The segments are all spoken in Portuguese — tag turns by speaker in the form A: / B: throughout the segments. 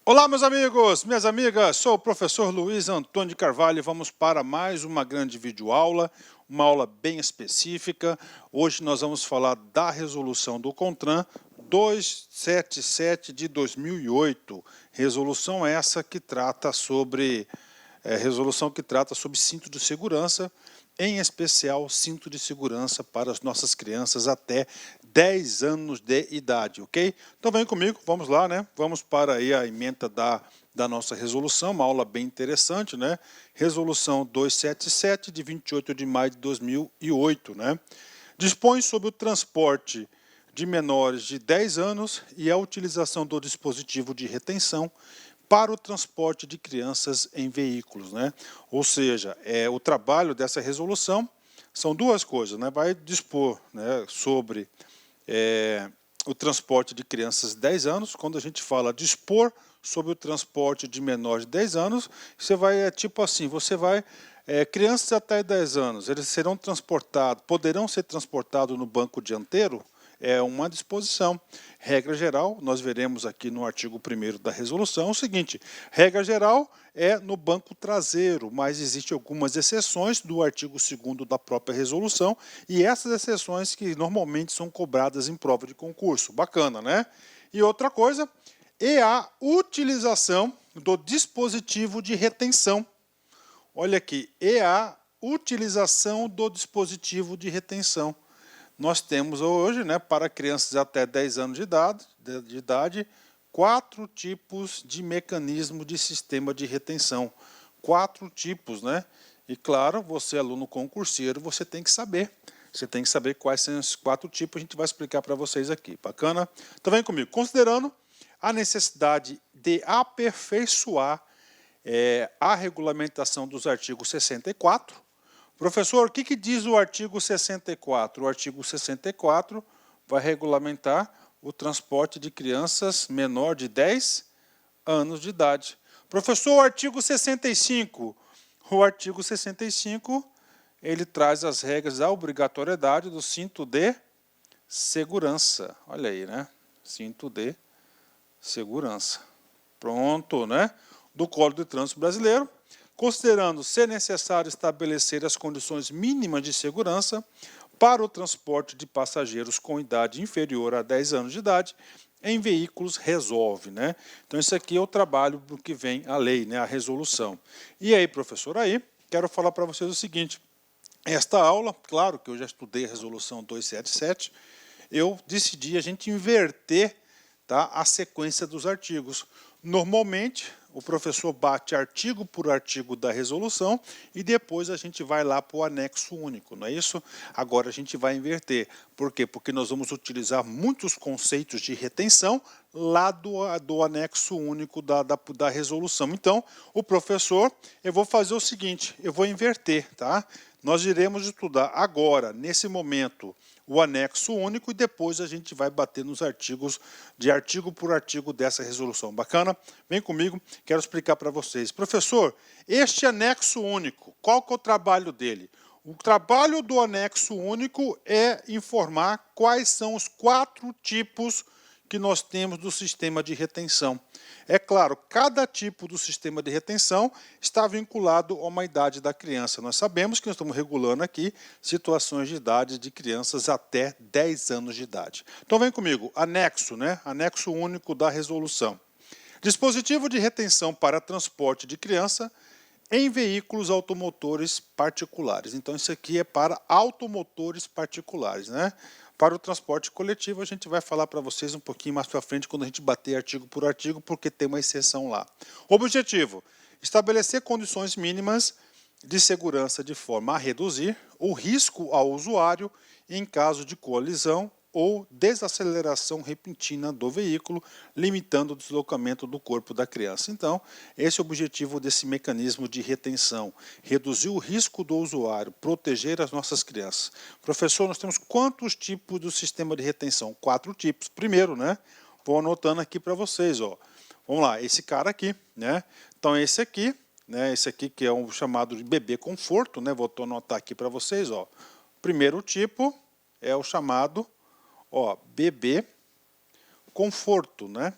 A: Olá, meus amigos, minhas amigas, sou o professor Luiz Antônio de Carvalho e vamos para mais uma grande videoaula, uma aula bem específica. Hoje nós vamos falar da resolução do CONTRAN 277 de 2008, resolução essa que trata sobre cinto de segurança, em especial cinto de segurança para as nossas crianças até 10 anos de idade, ok? Então vem comigo, vamos lá, né? Vamos para aí a ementa da nossa resolução, uma aula bem interessante, né? Resolução 277 de 28 de maio de 2008, né? Dispõe sobre o transporte de menores de 10 anos e a utilização do dispositivo de retenção para o transporte de crianças em veículos, né? Ou seja, o trabalho dessa resolução são duas coisas, né? Vai dispor, né, sobre o transporte de crianças de 10 anos. Quando a gente fala dispor sobre o transporte de menores de 10 anos, você vai, tipo assim, você vai, crianças até 10 anos, eles serão transportados, poderão ser transportados no banco dianteiro, é uma disposição. Regra geral, nós veremos aqui no artigo 1º da resolução o seguinte: regra geral é no banco traseiro, mas existem algumas exceções do artigo 2º da própria resolução, e essas exceções que normalmente são cobradas em prova de concurso. Bacana, né? E outra coisa é a utilização do dispositivo de retenção. Olha aqui, é a utilização do dispositivo de retenção. Nós temos hoje, né, para crianças até 10 anos de idade, 4 tipos de mecanismo de sistema de retenção. 4 tipos, né? E claro, você aluno concurseiro, você tem que saber. Você tem que saber quais são esses 4 tipos, a gente vai explicar para vocês aqui. Bacana? Então vem comigo. Considerando a necessidade de aperfeiçoar a regulamentação dos artigos 64, professor, o que diz o artigo 64? O artigo 64 vai regulamentar o transporte de crianças menor de 10 anos de idade. Professor, o artigo 65. O artigo 65, ele traz as regras da obrigatoriedade do cinto de segurança. Olha aí, né? Cinto de segurança. Pronto, né? Do Código de Trânsito Brasileiro. Considerando ser necessário estabelecer as condições mínimas de segurança para o transporte de passageiros com idade inferior a 10 anos de idade em veículos resolve, né? Então isso aqui é o trabalho do que vem a lei, né? A resolução. E aí, professor, aí quero falar para vocês o seguinte: esta aula, claro que eu já estudei a resolução 277, eu decidi a gente inverter, tá, a sequência dos artigos. Normalmente, o professor bate artigo por artigo da resolução e depois a gente vai lá para o anexo único, não é isso? Agora a gente vai inverter. Por quê? Porque nós vamos utilizar muitos conceitos de retenção lá do anexo único da resolução. Então, o professor, eu vou fazer o seguinte, eu vou inverter, tá? Nós iremos estudar agora, nesse momento, o anexo único e depois a gente vai bater nos artigos, de artigo por artigo dessa resolução. Bacana? Vem comigo, quero explicar para vocês. Professor, este anexo único, qual que é o trabalho dele? O trabalho do anexo único é informar quais são os 4 tipos que nós temos do sistema de retenção. É claro, cada tipo do sistema de retenção está vinculado a uma idade da criança. Nós sabemos que nós estamos regulando aqui situações de idade de crianças até 10 anos de idade. Então vem comigo, anexo, né? Anexo único da resolução. Dispositivo de retenção para transporte de criança em veículos automotores particulares. Então isso aqui é para automotores particulares, né? Para o transporte coletivo a gente vai falar para vocês um pouquinho mais para frente quando a gente bater artigo por artigo, porque tem uma exceção lá. Objetivo: estabelecer condições mínimas de segurança de forma a reduzir o risco ao usuário em caso de colisão ou desaceleração repentina do veículo, limitando o deslocamento do corpo da criança. Então, esse é o objetivo desse mecanismo de retenção: reduzir o risco do usuário, proteger as nossas crianças. Professor, nós temos quantos tipos do sistema de retenção? 4 tipos. Primeiro, né? Vou anotando aqui para vocês, ó. Vamos lá, esse cara aqui, né? Então, esse aqui, né? Esse aqui que é um chamado de bebê conforto, né? Vou anotar aqui para vocês, ó. Primeiro tipo é o chamado, ó, bebê conforto, né?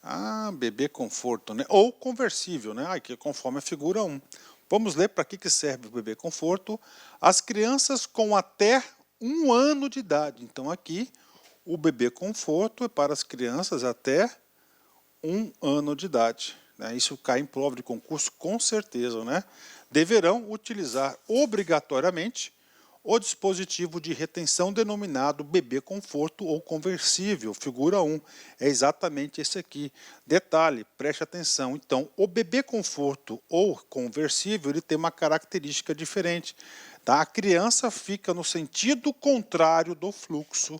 A: Ah, bebê conforto, né? Ou conversível, né? Aqui conforme a figura 1. Vamos ler para que serve o bebê conforto. As crianças com até 1 ano de idade. Então aqui o bebê conforto é para as crianças até 1 ano de idade, né? Isso cai em prova de concurso com certeza, né? Deverão utilizar obrigatoriamente o dispositivo de retenção denominado bebê conforto ou conversível, figura 1, é exatamente esse aqui. Detalhe, preste atenção, então, o bebê conforto ou conversível, ele tem uma característica diferente, tá? A criança fica no sentido contrário do fluxo,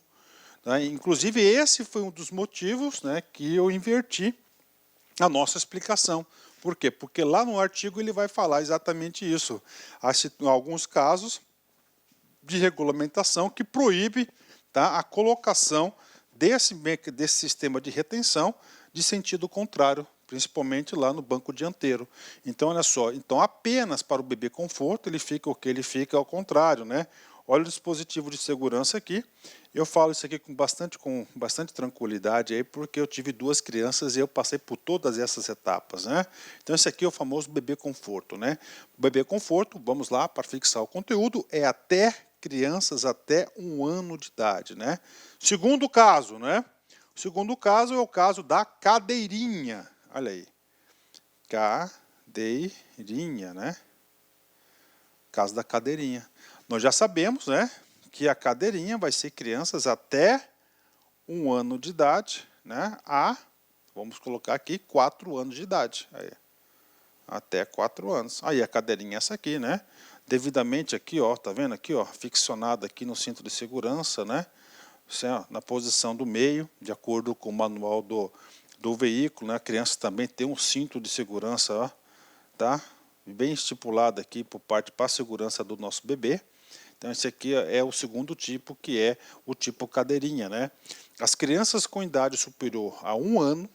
A: tá? Inclusive, esse foi um dos motivos, né, que eu inverti a nossa explicação. Por quê? Porque lá no artigo ele vai falar exatamente isso. Há alguns casos de regulamentação que proíbe, tá, a colocação desse sistema de retenção de sentido contrário, principalmente lá no banco dianteiro. Então, olha só, então apenas para o bebê conforto ele fica o que? Ele fica ao contrário, né? Olha o dispositivo de segurança aqui. Eu falo isso aqui com bastante tranquilidade, aí, porque eu tive 2 crianças e eu passei por todas essas etapas, né? Então, esse aqui é o famoso bebê conforto, né? O bebê conforto, vamos lá, para fixar o conteúdo, é até crianças até 1 ano de idade, né? Segundo caso, né? O segundo caso é o caso da cadeirinha. Olha aí. Cadeirinha, né? Caso da cadeirinha. Nós já sabemos, né, que a cadeirinha vai ser crianças até 1 ano de idade, né, vamos colocar aqui, 4 anos de idade. Aí, até 4 anos. Aí a cadeirinha é essa aqui, né, devidamente aqui, ó, tá vendo aqui, ó, ficcionada aqui no cinto de segurança, né, na posição do meio, de acordo com o manual do veículo, né, a criança também tem um cinto de segurança, ó, tá, bem estipulado aqui por parte para a segurança do nosso bebê. Então, esse aqui é o segundo tipo, que é o tipo cadeirinha, né? As crianças com idade superior a 1 ano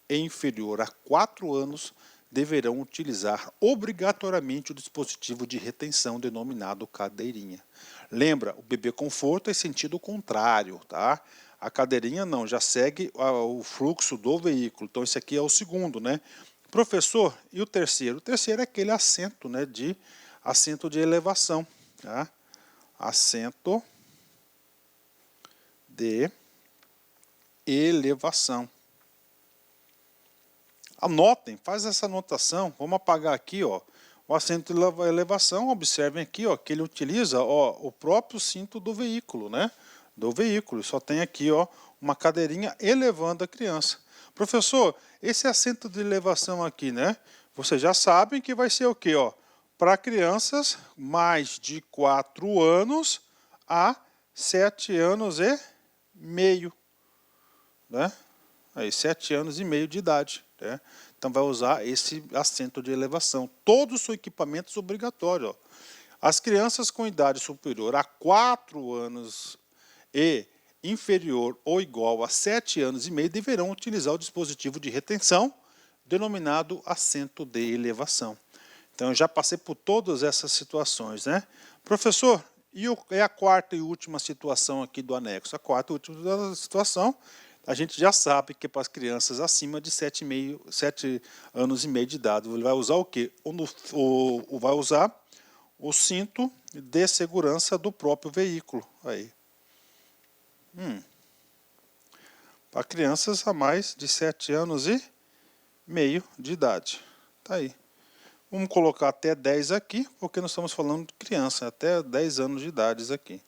A: e inferior a 4 anos deverão utilizar obrigatoriamente o dispositivo de retenção denominado cadeirinha. Lembra, o bebê conforto é sentido contrário, tá? A cadeirinha não, já segue o fluxo do veículo. Então, esse aqui é o segundo, né? Professor, e o terceiro? O terceiro é aquele assento, né, assento de elevação, tá? Assento de elevação. Anotem, faz essa anotação. Vamos apagar aqui, ó, o assento de elevação. Observem aqui, ó, que ele utiliza, ó, o próprio cinto do veículo, né? Do veículo. Só tem aqui, ó, uma cadeirinha elevando a criança. Professor, esse assento de elevação aqui, né? Vocês já sabem que vai ser o quê, ó? Para crianças mais de 4 anos a 7 anos e meio, né? Aí, 7 anos e meio de idade, né? Então vai usar esse assento de elevação. Todos são equipamentos obrigatórios, ó. As crianças com idade superior a 4 anos e inferior ou igual a 7 anos e meio deverão utilizar o dispositivo de retenção denominado assento de elevação. Então, eu já passei por todas essas situações, né? Professor, é a quarta e última situação aqui do anexo? A quarta e última situação, a gente já sabe que é para as crianças acima de 7 anos e meio de idade. Ele vai usar o quê? Vai usar o cinto de segurança do próprio veículo. Aí. Para crianças a mais de 7 anos e meio de idade. Tá aí. Vamos colocar até 10 aqui, porque nós estamos falando de criança, até 10 anos de idade aqui.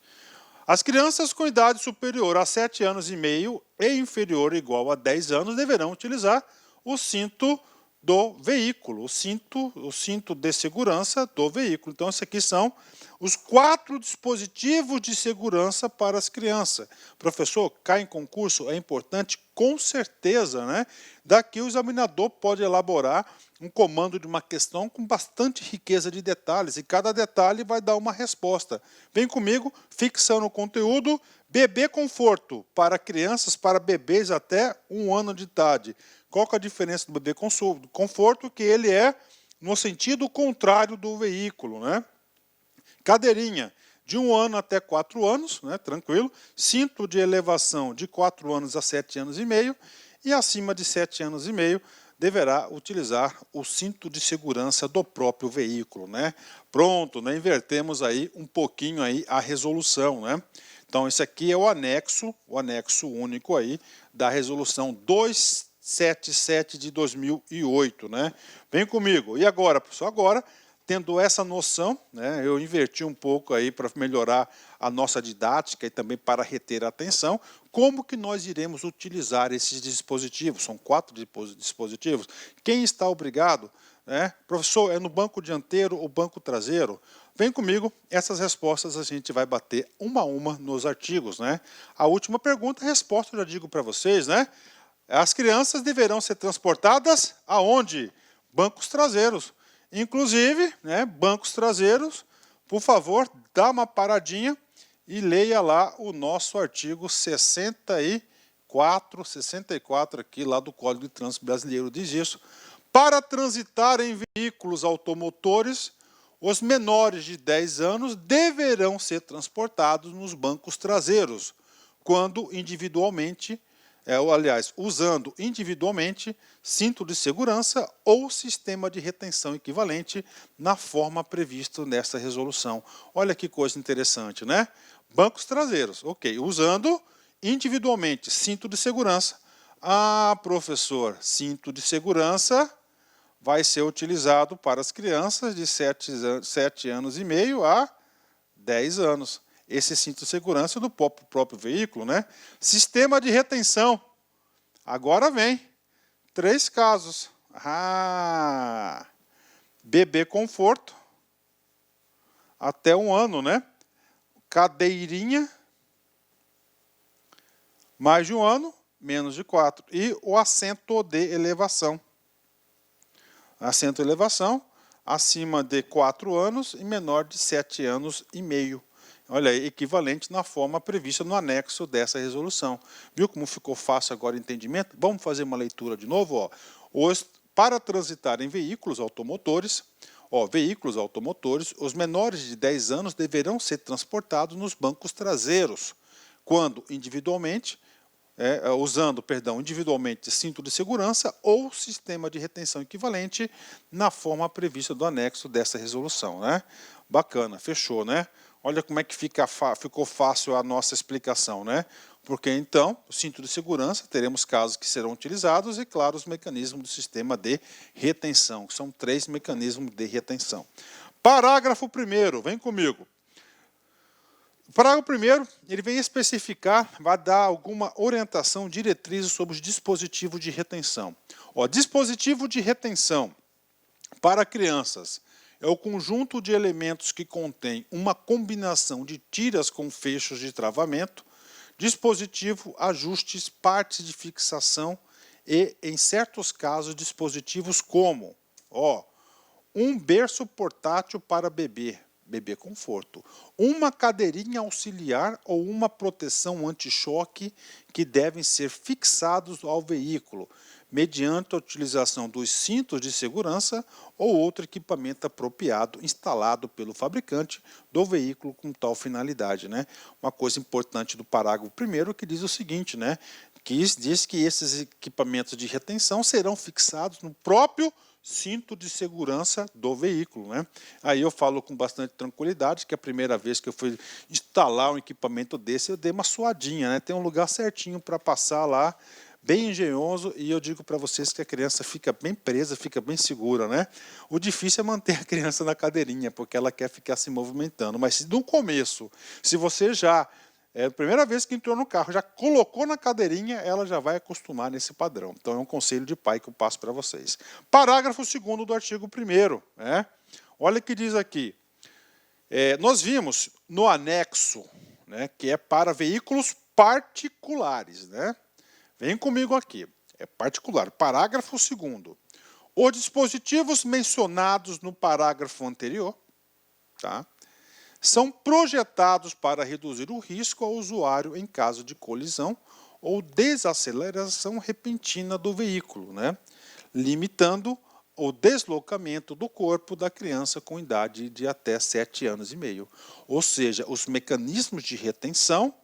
A: As crianças com idade superior a 7 anos e meio e inferior ou igual a 10 anos deverão utilizar o cinto do veículo, o cinto de segurança do veículo. Então, esses aqui são os 4 dispositivos de segurança para as crianças. Professor, cai em concurso? É importante? Com certeza, né? Daqui o examinador pode elaborar um comando de uma questão com bastante riqueza de detalhes, e cada detalhe vai dar uma resposta. Vem comigo, fixando o conteúdo, bebê conforto para crianças, para bebês até 1 ano de idade. Qual que é a diferença do bebê conforto? Que ele é no sentido contrário do veículo, né? Cadeirinha, de 1 ano até 4 anos, né, tranquilo. Cinto de elevação de 4 anos a 7 anos e meio. E acima de 7 anos e meio, deverá utilizar o cinto de segurança do próprio veículo, né? Pronto, né? Invertemos aí um pouquinho aí a resolução, né? Então, esse aqui é o anexo único aí da resolução 277 de 2008, né? Vem comigo. E agora, professor? Agora, tendo essa noção, né, eu inverti um pouco aí para melhorar a nossa didática e também para reter a atenção, como que nós iremos utilizar esses dispositivos? São 4 dispositivos. Quem está obrigado, né? Professor, é no banco dianteiro ou banco traseiro? Vem comigo, essas respostas a gente vai bater uma a uma nos artigos, né? A última pergunta, a resposta eu já digo para vocês, né? As crianças deverão ser transportadas aonde? Bancos traseiros. Inclusive, né, bancos traseiros, por favor, dá uma paradinha e leia lá o nosso artigo 64 aqui lá do Código de Trânsito Brasileiro, diz isso. Para transitar em veículos automotores, os menores de 10 anos deverão ser transportados nos bancos traseiros, quando individualmente, usando individualmente cinto de segurança ou sistema de retenção equivalente na forma prevista nesta resolução. Olha que coisa interessante, né? Bancos traseiros, ok, usando individualmente cinto de segurança. Ah, professor, cinto de segurança vai ser utilizado para as crianças de 7 anos e meio a 10 anos. Esse cinto de segurança do próprio veículo, né? Sistema de retenção. Agora vem 3 casos. Bebê conforto, até 1 ano, né? Cadeirinha, mais de 1 ano, menos de 4. E o assento de elevação. Assento de elevação, acima de 4 anos e menor de 7 anos e meio. Olha aí, equivalente na forma prevista no anexo dessa resolução. Viu como ficou fácil agora o entendimento? Vamos fazer uma leitura de novo, ó. Para transitar em veículos automotores, os menores de 10 anos deverão ser transportados nos bancos traseiros, quando individualmente, usando individualmente cinto de segurança ou sistema de retenção equivalente na forma prevista do anexo dessa resolução, né? Bacana, fechou, né? Olha como é que ficou fácil a nossa explicação, né? Porque, então, o cinto de segurança, teremos casos que serão utilizados e, claro, os mecanismos do sistema de retenção, que são 3 mecanismos de retenção. Parágrafo 1º, vem comigo. O parágrafo 1º, ele vem especificar, vai dar alguma orientação, diretrizes sobre os dispositivos de retenção. Ó, dispositivo de retenção para crianças é o conjunto de elementos que contém uma combinação de tiras com fechos de travamento, dispositivo, ajustes, partes de fixação e, em certos casos, dispositivos como um berço portátil para bebê conforto, uma cadeirinha auxiliar ou uma proteção anti-choque que devem ser fixados ao veículo, mediante a utilização dos cintos de segurança ou outro equipamento apropriado instalado pelo fabricante do veículo com tal finalidade, né? Uma coisa importante do parágrafo 1º que diz o seguinte, né? Diz que esses equipamentos de retenção serão fixados no próprio cinto de segurança do veículo, né? Aí eu falo com bastante tranquilidade que a primeira vez que eu fui instalar um equipamento desse, eu dei uma suadinha, né? Tem um lugar certinho para passar lá, bem engenhoso, e eu digo para vocês que a criança fica bem presa, fica bem segura, né? O difícil é manter a criança na cadeirinha, porque ela quer ficar se movimentando, mas se no começo, se você já a primeira vez que entrou no carro, já colocou na cadeirinha, ela já vai acostumar nesse padrão. Então, é um conselho de pai que eu passo para vocês. Parágrafo 2º do artigo 1º. Olha o que diz aqui. Nós vimos no anexo, né, que é para veículos particulares. Né? Vem comigo aqui. É particular. Parágrafo 2º. Os dispositivos mencionados no parágrafo anterior, tá? São projetados para reduzir o risco ao usuário em caso de colisão ou desaceleração repentina do veículo, né? Limitando o deslocamento do corpo da criança com idade de até 7 anos e meio. Ou seja, os mecanismos de retenção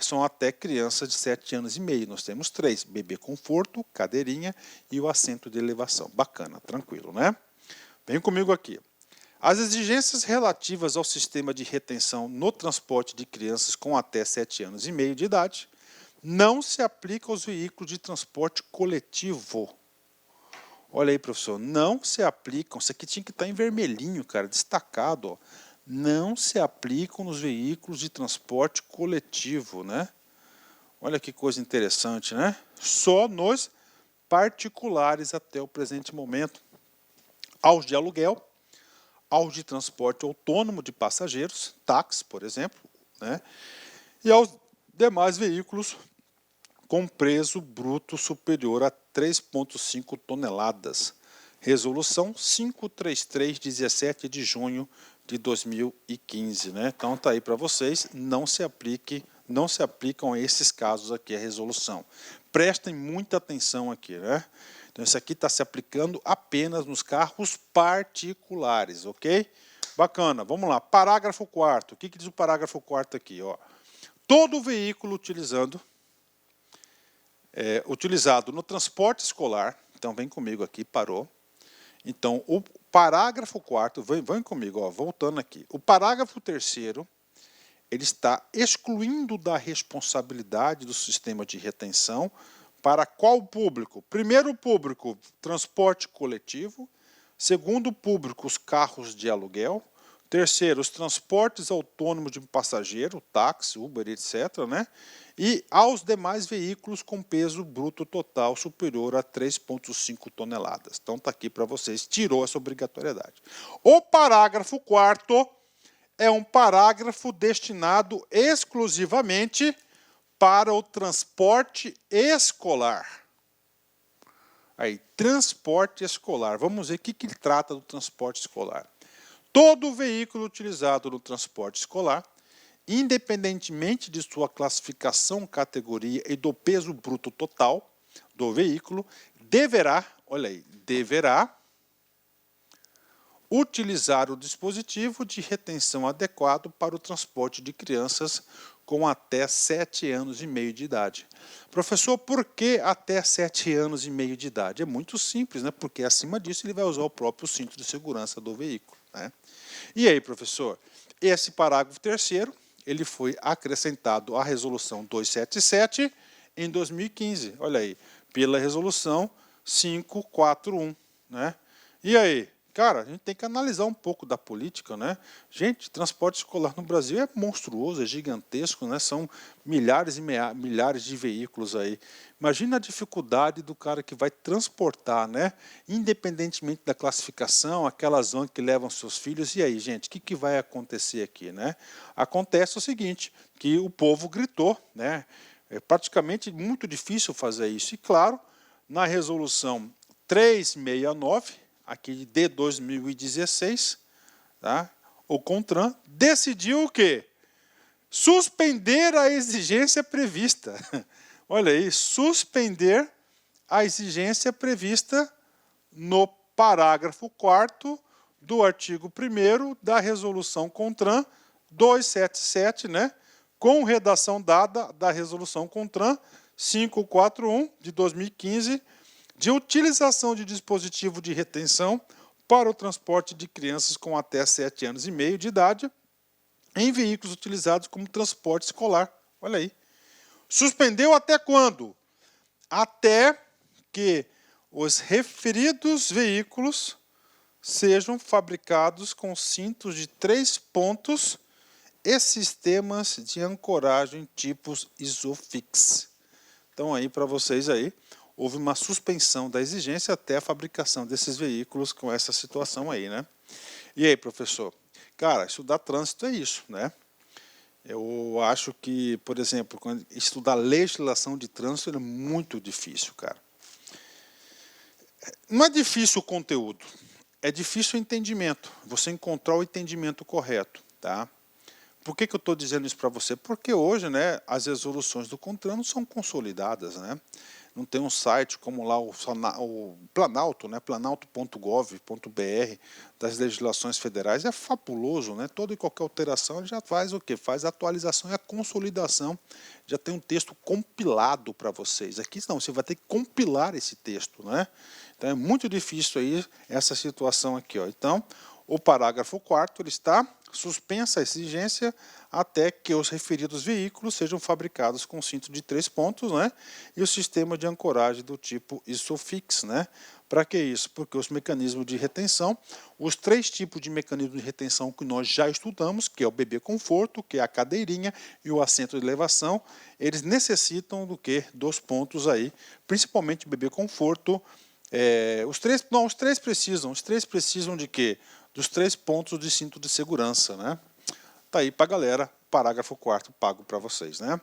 A: são até crianças de 7 anos e meio. Nós temos 3, bebê conforto, cadeirinha e o assento de elevação. Bacana, tranquilo, né? Vem comigo aqui. As exigências relativas ao sistema de retenção no transporte de crianças com até 7 anos e meio de idade não se aplicam aos veículos de transporte coletivo. Olha aí, professor, não se aplicam, isso aqui tinha que estar em vermelhinho, cara, destacado, ó. Não se aplicam nos veículos de transporte coletivo, né? Olha que coisa interessante, né? Só nos particulares até o presente momento. Aos de aluguel, aos de transporte autônomo de passageiros, táxi, por exemplo, né? E aos demais veículos com peso bruto superior a 3,5 toneladas. Resolução 533, 17 de junho de 2015. Né? Então está aí para vocês, não se aplicam a esses casos aqui a resolução. Prestem muita atenção aqui, né? Então isso aqui está se aplicando apenas nos carros particulares, ok? Bacana, vamos lá. Parágrafo 4º. O que diz o parágrafo 4º aqui? Ó? Todo veículo utilizado no transporte escolar, então vem comigo aqui, parou. Então, o parágrafo 4º, vem comigo, ó, voltando aqui. O parágrafo 3º, ele está excluindo da responsabilidade do sistema de retenção para qual público? Primeiro público, transporte coletivo. Segundo público, os carros de aluguel. Terceiro, os transportes autônomos de passageiro, táxi, Uber, etc. Né? E aos demais veículos com peso bruto total superior a 3,5 toneladas. Então está aqui para vocês, tirou essa obrigatoriedade. O parágrafo 4º é um parágrafo destinado exclusivamente para o transporte escolar. Aí, transporte escolar. Vamos ver o que ele trata do transporte escolar. Todo veículo utilizado no transporte escolar, independentemente de sua classificação, categoria e do peso bruto total do veículo, deverá utilizar o dispositivo de retenção adequado para o transporte de crianças com até 7 anos e meio de idade. Professor, por que até 7 anos e meio de idade? É muito simples, né? Porque acima disso ele vai usar o próprio cinto de segurança do veículo. Né? E aí, professor, esse parágrafo 3º, ele foi acrescentado à resolução 277 em 2015, olha aí, pela resolução 541. Né? E aí? Cara, a gente tem que analisar um pouco da política, né? Gente, transporte escolar no Brasil é monstruoso, é gigantesco, né? São milhares e milhares de veículos aí. Imagina a dificuldade do cara que vai transportar, né? Independentemente da classificação, aquelas ONG que levam seus filhos. E aí, gente, o que vai acontecer aqui, né? Acontece o seguinte, que o povo gritou, né? É praticamente muito difícil fazer isso. E claro, na resolução 369, aqui de 2016, tá? O CONTRAN decidiu o quê? Suspender a exigência prevista. Olha aí, suspender a exigência prevista no parágrafo 4º do artigo 1º da resolução CONTRAN 277, né? Com redação dada da resolução CONTRAN 541 de 2015, de utilização de dispositivo de retenção para o transporte de crianças com até 7 anos e meio de idade em veículos utilizados como transporte escolar. Olha aí. Suspendeu até quando? Até que os referidos veículos sejam fabricados com cintos de 3 pontos e sistemas de ancoragem tipos Isofix. Então aí para vocês aí, houve uma suspensão da exigência até a fabricação desses veículos com essa situação aí, né? E aí, professor? Cara, estudar trânsito é isso, né? Eu acho que, por exemplo, quando estudar legislação de trânsito é muito difícil, cara. Não é difícil o conteúdo, é difícil o entendimento, você encontrar o entendimento correto, tá? Por que eu estou dizendo isso para você? Porque hoje, né, as resoluções do CONTRAN não são consolidadas, né? não tem um site como lá o Planalto, né, planalto.gov.br, das legislações federais, é fabuloso, né? Toda e qualquer alteração ele já faz o quê? Faz a atualização e a consolidação, já tem um texto compilado para vocês. Aqui não, você vai ter que compilar esse texto, né? Então é muito difícil aí essa situação aqui, ó. Então, o parágrafo 4º ele está suspensa a exigência até que os referidos veículos sejam fabricados com cinto de 3 pontos, né? E o sistema de ancoragem do tipo ISOFIX, né? Para que isso? Porque os mecanismos de retenção, os 3 tipos de mecanismo de retenção que nós já estudamos, que é o bebê conforto, que é a cadeirinha e o assento de elevação, eles necessitam do quê? Dos pontos aí, principalmente o bebê conforto. Os três precisam de quê? Dos 3 pontos de cinto de segurança, né? Tá aí para a galera, parágrafo 4º pago para vocês, né?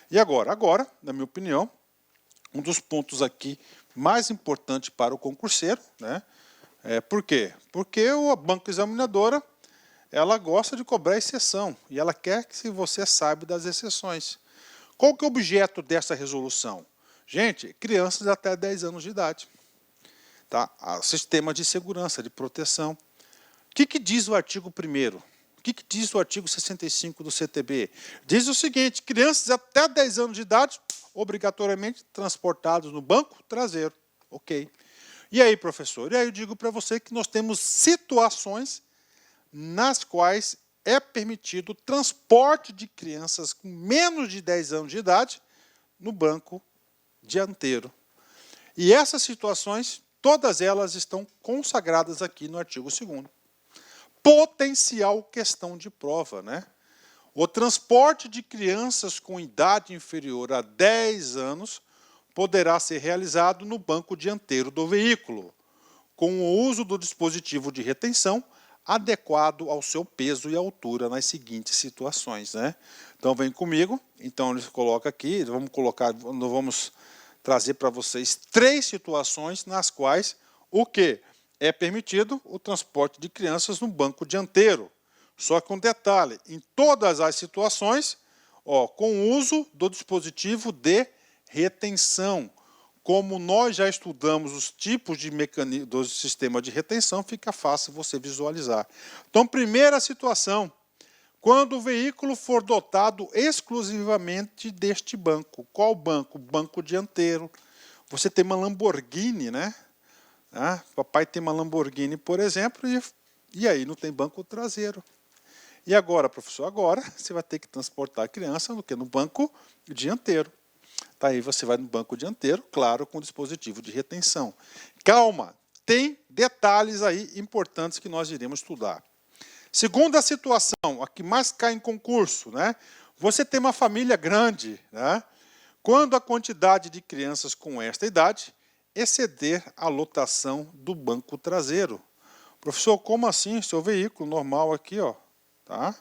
A: E agora, na minha opinião, um dos pontos aqui mais importante para o concurseiro, né? Por quê? Porque a banca examinadora, ela gosta de cobrar exceção e ela quer que você saiba das exceções. Qual que é o objeto dessa resolução? Gente, crianças até 10 anos de idade. Tá? Sistema de segurança, de proteção. O que diz o artigo 1º? O que diz o artigo 65 do CTB? Diz o seguinte: crianças até 10 anos de idade, obrigatoriamente transportados no banco traseiro. Ok. E aí, professor? E aí eu digo para você que nós temos situações nas quais é permitido o transporte de crianças com menos de 10 anos de idade no banco dianteiro. E essas situações, todas elas estão consagradas aqui no artigo 2º. Potencial questão de prova, né? O transporte de crianças com idade inferior a 10 anos poderá ser realizado no banco dianteiro do veículo, com o uso do dispositivo de retenção adequado ao seu peso e altura nas seguintes situações, né? Então vem comigo, então ele coloca aqui, vamos trazer para vocês 3 situações nas quais o quê? É permitido o transporte de crianças no banco dianteiro. Só que um detalhe, em todas as situações, com o uso do dispositivo de retenção. Como nós já estudamos os tipos de mecanismo do sistema de retenção, fica fácil você visualizar. Então, primeira situação, quando o veículo for dotado exclusivamente deste banco. Qual banco? Banco dianteiro. Você tem uma Lamborghini, né? Papai tem uma Lamborghini, por exemplo, e aí não tem banco traseiro. E agora, professor? Agora você vai ter que transportar a criança no banco dianteiro. Tá, aí você vai no banco dianteiro, claro, com dispositivo de retenção. Calma, tem detalhes aí importantes que nós iremos estudar. Segunda situação, a que mais cai em concurso, né? Você tem uma família grande, né? Quando a quantidade de crianças com esta idade exceder a lotação do banco traseiro. Professor, como assim? Seu veículo normal aqui, ó, tá?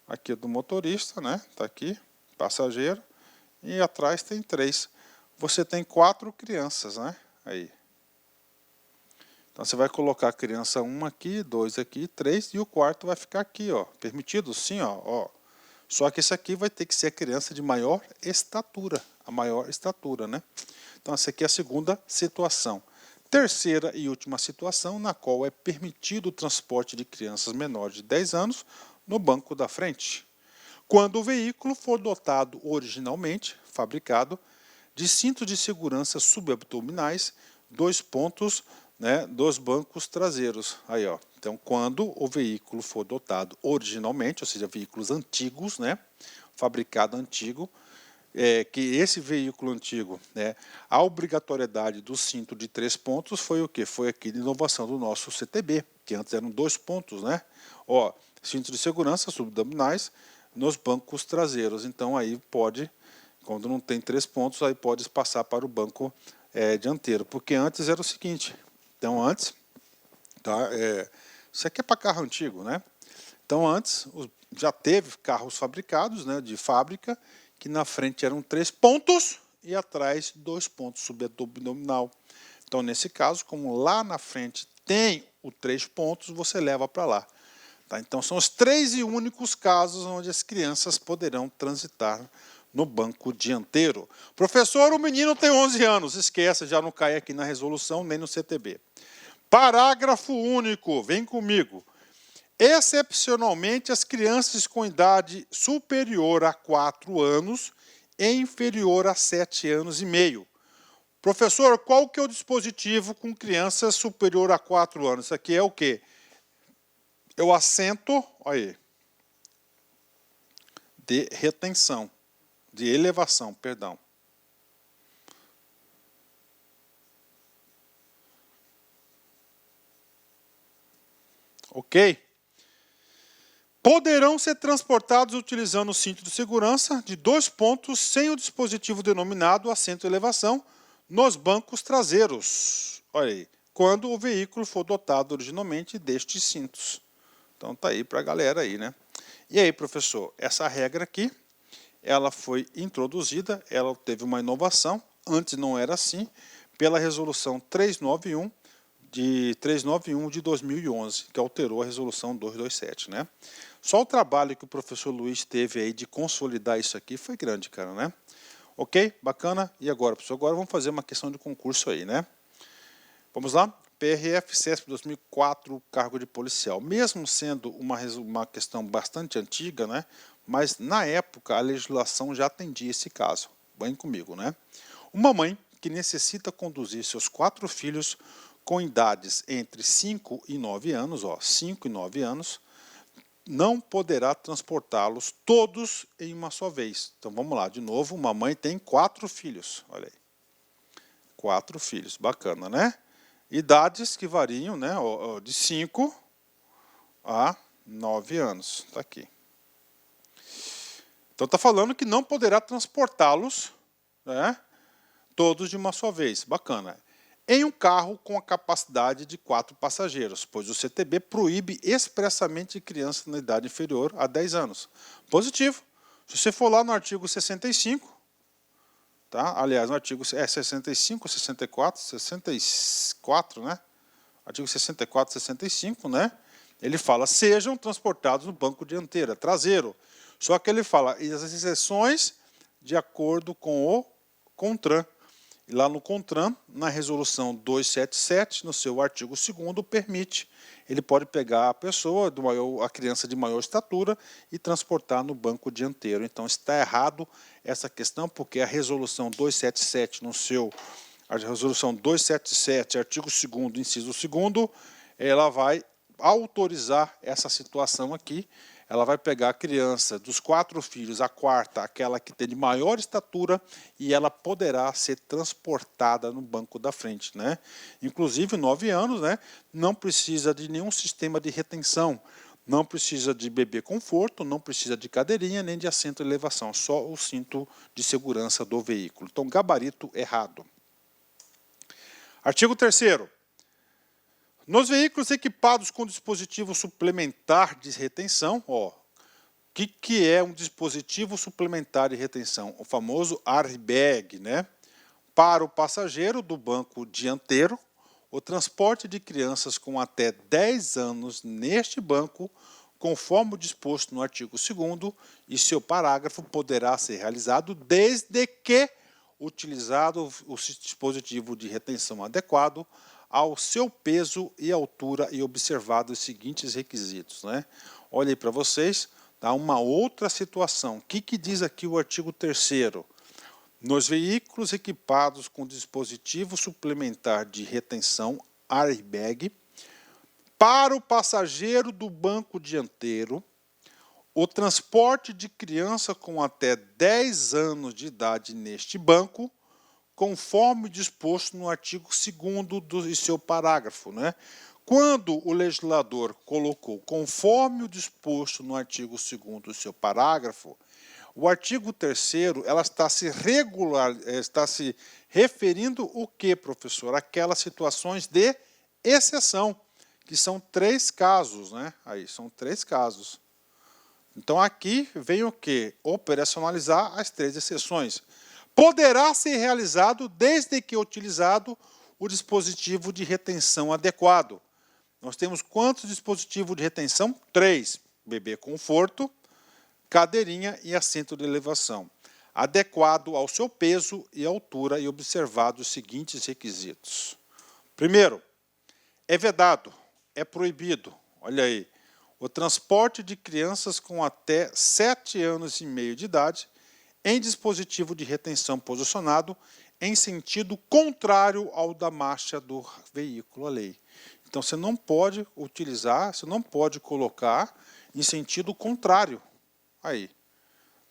A: Aqui é do motorista, né? Tá aqui, passageiro, e atrás tem 3. Você tem 4 crianças, né? Aí. Então você vai colocar a criança 1 aqui, 2 aqui, 3, e o quarto vai ficar aqui, ó. Permitido? Sim, ó. Só que esse aqui vai ter que ser a criança de maior estatura, a maior estatura, né? Então essa aqui é a segunda situação. Terceira e última situação, na qual é permitido o transporte de crianças menores de 10 anos no banco da frente. Quando o veículo for dotado originalmente, fabricado, de cintos de segurança subabdominais, 2 pontos, né, dos bancos traseiros. Aí, ó. Então, quando o veículo for dotado originalmente, ou seja, veículos antigos, né, fabricado antigo, que esse veículo antigo, né, a obrigatoriedade do cinto de 3 pontos foi o quê? Foi aqui de inovação do nosso CTB, que antes eram 2 pontos, né? Ó, cinto de segurança subabdominais nos bancos traseiros. Então aí pode, quando não tem 3 pontos, aí pode passar para o banco dianteiro, porque antes era o seguinte. Então antes, tá? Isso aqui é para carro antigo, né? Então antes já teve carros fabricados, né, de fábrica, que na frente eram 3 pontos e atrás 2 pontos subabdominal. Então nesse caso, como lá na frente tem o 3 pontos, você leva para lá. Tá? Então são os 3 e únicos casos onde as crianças poderão transitar no banco dianteiro. Professor, o menino tem 11 anos. Esquece, já não cai aqui na resolução nem no CTB. Parágrafo único, vem comigo. Excepcionalmente, as crianças com idade superior a 4 anos e inferior a 7 anos e meio. Professor, qual que é o dispositivo com crianças superior a 4 anos? Isso aqui é o quê? É o assento, olha aí, de retenção, de elevação, perdão. Ok? Poderão ser transportados utilizando o cinto de segurança de 2 pontos sem o dispositivo denominado assento de elevação nos bancos traseiros. Olha aí, quando o veículo for dotado originalmente destes cintos. Então tá aí para a galera aí, né? E aí, professor, essa regra aqui, ela foi introduzida, ela teve uma inovação, antes não era assim, pela resolução 391 de 2011, que alterou a resolução 227, né? Só o trabalho que o professor Luiz teve aí de consolidar isso aqui foi grande, cara, né? Ok? Bacana? E agora, professor? Agora vamos fazer uma questão de concurso aí, né? Vamos lá? PRF-CESP 2004, cargo de policial. Mesmo sendo uma questão bastante antiga, né? Mas na época a legislação já atendia esse caso. Vem comigo, né? Uma mãe que necessita conduzir seus 4 filhos com idades entre 5 e 9 anos, 5 e 9 anos, não poderá transportá-los todos em uma só vez. Então vamos lá, de novo, uma mãe tem 4 filhos, olha aí. 4 filhos, bacana, né? Idades que variam, né, de 5 a 9 anos, está aqui. Então está falando que não poderá transportá-los, né, todos de uma só vez, bacana. Em um carro com a capacidade de 4 passageiros, pois o CTB proíbe expressamente crianças na idade inferior a 10 anos. Positivo. Se você for lá no artigo 65, tá? Aliás, no artigo 65, 64, 64, né? Artigo 64, 65, né? Ele fala, sejam transportados no banco dianteiro, traseiro. Só que ele fala, e as exceções de acordo com o CONTRAN. E lá no CONTRAN, na resolução 277, no seu artigo 2º, permite. Ele pode pegar a pessoa, a criança de maior estatura, e transportar no banco dianteiro. Então está errado essa questão, porque a resolução 277, a resolução 277, artigo 2º, inciso 2º, ela vai autorizar essa situação aqui. Ela vai pegar a criança dos 4 filhos, a quarta, aquela que tem de maior estatura, e ela poderá ser transportada no banco da frente, né? Inclusive, 9 anos, né? Não precisa de nenhum sistema de retenção, não precisa de bebê conforto, não precisa de cadeirinha, nem de assento de elevação, só o cinto de segurança do veículo. Então, gabarito errado. Artigo 3º. Nos veículos equipados com dispositivo suplementar de retenção, o que é um dispositivo suplementar de retenção? O famoso airbag, né? Para o passageiro do banco dianteiro, o transporte de crianças com até 10 anos neste banco, conforme o disposto no artigo 2º, e seu parágrafo poderá ser realizado desde que utilizado o dispositivo de retenção adequado ao seu peso e altura e observado os seguintes requisitos, né? Olha aí para vocês, tá? Uma outra situação. O que diz aqui o artigo 3º? Nos veículos equipados com dispositivo suplementar de retenção, airbag, para o passageiro do banco dianteiro, o transporte de criança com até 10 anos de idade neste banco, conforme disposto no artigo 2º do seu parágrafo, né? Quando o legislador colocou conforme o disposto no artigo 2º do seu parágrafo, o artigo 3º ela está se referindo o que, professor? Aquelas situações de exceção, que são 3 casos, né? Aí são 3 casos. Então aqui vem o que? Operacionalizar as 3 exceções. Poderá ser realizado desde que utilizado o dispositivo de retenção adequado. Nós temos quantos dispositivos de retenção? 3. Bebê conforto, cadeirinha e assento de elevação. adequado ao seu peso e altura e observado os seguintes requisitos. Primeiro, é vedado, é proibido, olha aí, o transporte de crianças com até 7 anos e meio de idade em dispositivo de retenção posicionado em sentido contrário ao da marcha do veículo à lei. Então, você não pode utilizar, você não pode colocar em sentido contrário. Aí,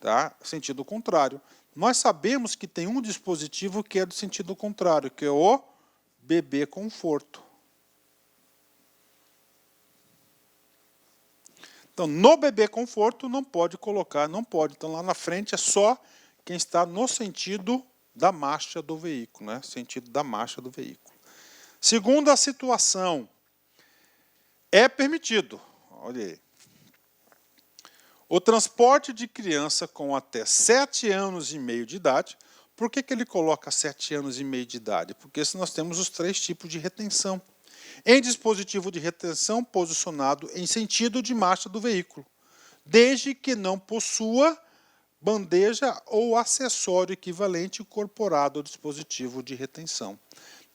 A: tá? Sentido contrário. Nós sabemos que tem um dispositivo que é do sentido contrário, que é o bebê conforto. Então, no bebê conforto não pode colocar, não pode. Então, lá na frente é só quem está no sentido da marcha do veículo, né? Sentido da marcha do veículo. Segunda situação, é permitido, olha aí, o transporte de criança com até 7 anos e meio de idade. Por que ele coloca 7 anos e meio de idade? Porque nós temos os 3 tipos de retenção. Em dispositivo de retenção posicionado em sentido de marcha do veículo, desde que não possua bandeja ou acessório equivalente incorporado ao dispositivo de retenção.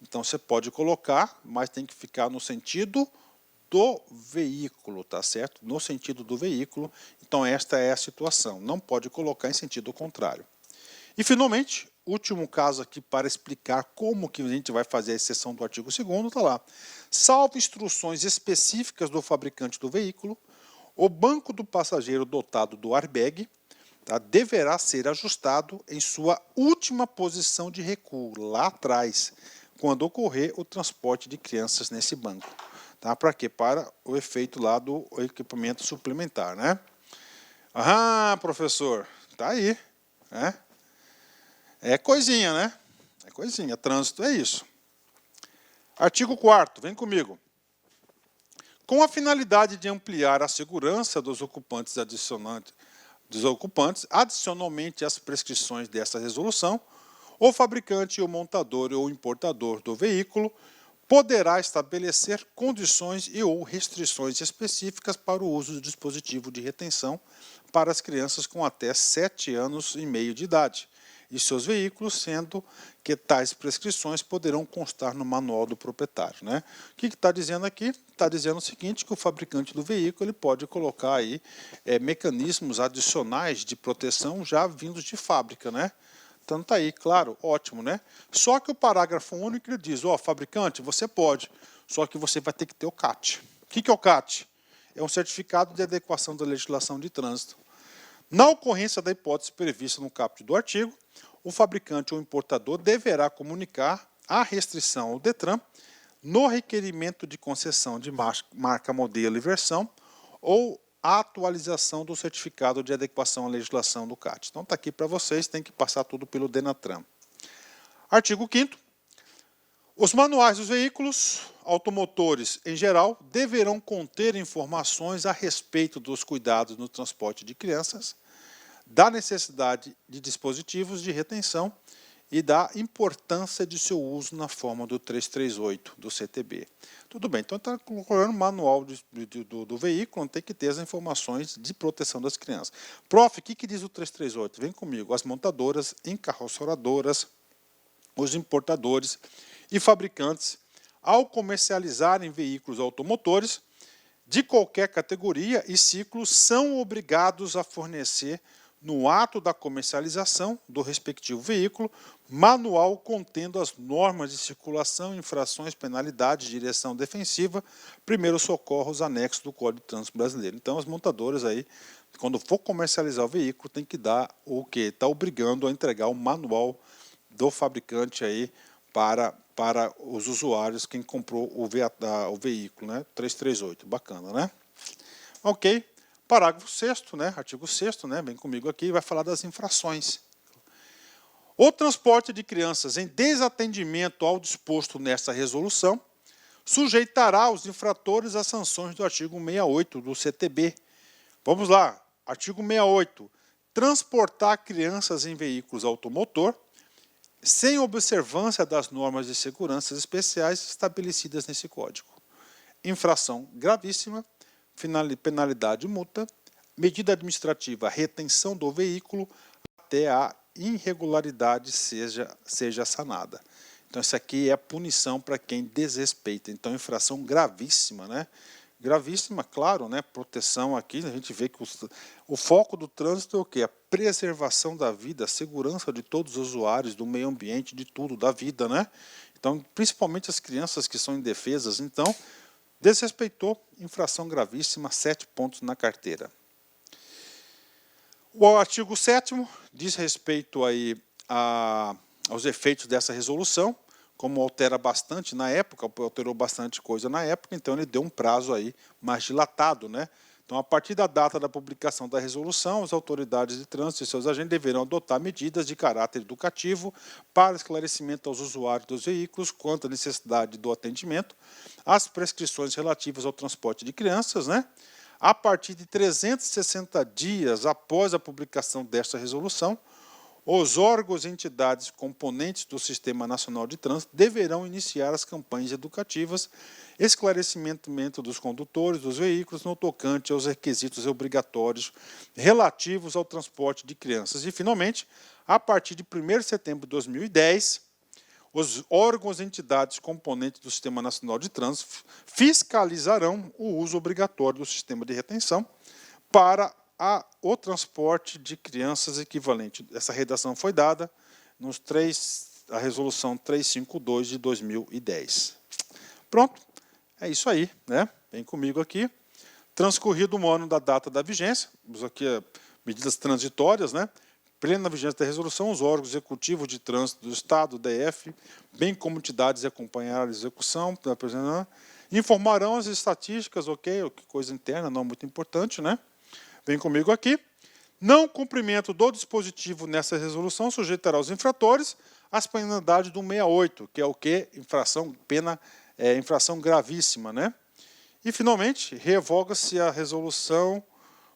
A: Então, você pode colocar, mas tem que ficar no sentido do veículo, tá certo? No sentido do veículo. Então, esta é a situação. Não pode colocar em sentido contrário. E, finalmente, último caso aqui para explicar como que a gente vai fazer a exceção do artigo 2º, está lá. Salvo instruções específicas do fabricante do veículo, o banco do passageiro dotado do airbag, tá, deverá ser ajustado em sua última posição de recuo, lá atrás, quando ocorrer o transporte de crianças nesse banco. Tá? Para quê? Para o efeito lá do equipamento suplementar, né? Ah, professor, tá aí, né? É coisinha, né? É coisinha, trânsito é isso. Artigo 4º, vem comigo. Com a finalidade de ampliar a segurança dos ocupantes adicionalmente às prescrições desta resolução, o fabricante, o montador ou importador do veículo poderá estabelecer condições e ou restrições específicas para o uso do dispositivo de retenção para as crianças com até 7 anos e meio de idade e seus veículos, sendo que tais prescrições poderão constar no manual do proprietário, né? O que está dizendo aqui? Está dizendo o seguinte, que o fabricante do veículo ele pode colocar aí mecanismos adicionais de proteção já vindos de fábrica, né? Então está aí, claro, ótimo, né? Só que o parágrafo único ele diz, ó, fabricante, você pode, só que você vai ter que ter o CAT. O que é o CAT? É um certificado de adequação da legislação de trânsito. Na ocorrência da hipótese prevista no caput do artigo, o fabricante ou importador deverá comunicar a restrição ao DETRAN no requerimento de concessão de marca, modelo e versão ou a atualização do certificado de adequação à legislação do CAT. Então está aqui para vocês, tem que passar tudo pelo DENATRAN. Artigo 5º. Os manuais dos veículos automotores, em geral, deverão conter informações a respeito dos cuidados no transporte de crianças, da necessidade de dispositivos de retenção e da importância de seu uso na forma do 338 do CTB. Tudo bem, então está colocando o manual do veículo, tem que ter as informações de proteção das crianças. Prof, o que diz o 338? Vem comigo, as montadoras, encarroçadoras, os importadores e fabricantes, ao comercializarem veículos automotores de qualquer categoria e ciclo, são obrigados a fornecer, no ato da comercialização do respectivo veículo, manual contendo as normas de circulação, infrações, penalidades, direção defensiva, primeiros socorros, anexos do Código de Trânsito Brasileiro. Então, as montadoras aí, quando for comercializar o veículo, tem que dar o quê? Está obrigando a entregar o manual do fabricante aí para os usuários, quem comprou o veículo, né? 338, bacana, né? Ok. Parágrafo 6º, né? Artigo 6º, né? Vem comigo aqui, vai falar das infrações. O transporte de crianças em desatendimento ao disposto nesta resolução sujeitará os infratores às sanções do artigo 68 do CTB. Vamos lá, artigo 68. Transportar crianças em veículos automotor sem observância das normas de segurança especiais estabelecidas nesse Código. Infração gravíssima, penalidade multa, medida administrativa retenção do veículo até a irregularidade seja sanada. Então, isso aqui é punição para quem desrespeita. Então, infração gravíssima, né? Gravíssima, claro, né? Proteção aqui, a gente vê que o foco do trânsito é o quê? A preservação da vida, a segurança de todos os usuários, do meio ambiente, de tudo, da vida, né? Então, principalmente as crianças que são indefesas. Então, desrespeitou, infração gravíssima, 7 pontos na carteira. O artigo 7º diz respeito aí aos efeitos dessa resolução, como altera bastante na época, alterou bastante coisa na época, então ele deu um prazo aí mais dilatado, né? Então, a partir da data da publicação da resolução, as autoridades de trânsito e seus agentes deverão adotar medidas de caráter educativo para esclarecimento aos usuários dos veículos quanto à necessidade do atendimento, às prescrições relativas ao transporte de crianças, né? A partir de 360 dias após a publicação desta resolução, os órgãos e entidades componentes do Sistema Nacional de Trânsito deverão iniciar as campanhas educativas, esclarecimento dos condutores dos veículos no tocante aos requisitos obrigatórios relativos ao transporte de crianças. E, finalmente, a partir de 1º de setembro de 2010, os órgãos e entidades componentes do Sistema Nacional de Trânsito fiscalizarão o uso obrigatório do sistema de retenção para o transporte de crianças equivalente. Essa redação foi dada a resolução 352 de 2010. Pronto, é isso aí, né? Vem comigo aqui. Transcorrido um ano da data da vigência, vamos aqui medidas transitórias, né? Plena vigência da resolução, os órgãos executivos de trânsito do Estado, DF, bem como entidades acompanharem a execução, informarão as estatísticas, ok? Coisa interna, não muito importante, né? Vem comigo aqui. Não cumprimento do dispositivo nessa resolução sujeitará os infratores às penalidades do 68, que é o quê? Infração gravíssima, né? E, finalmente, revoga-se a resolução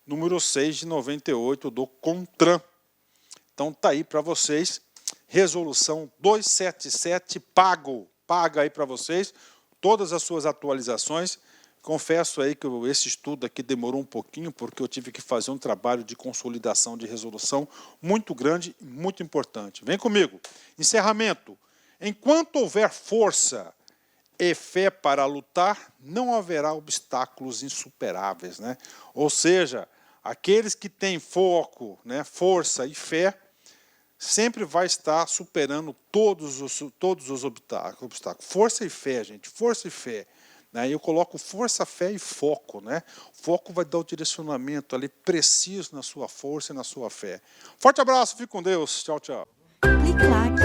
A: número 6 de 98 do CONTRAN. Então, está aí para vocês, resolução 277, paga aí para vocês, todas as suas atualizações. Confesso aí que esse estudo aqui demorou um pouquinho, porque eu tive que fazer um trabalho de consolidação de resolução muito grande e muito importante. Vem comigo. Encerramento. Enquanto houver força e fé para lutar, não haverá obstáculos insuperáveis, né? Ou seja, aqueles que têm foco, né, força e fé, sempre vai estar superando todos os obstáculos. Força e fé, gente, força e fé. Eu coloco força, fé e foco, né? Foco vai dar o direcionamento ali preciso na sua força e na sua fé. Forte abraço, fique com Deus. Tchau, tchau.
B: Clique like.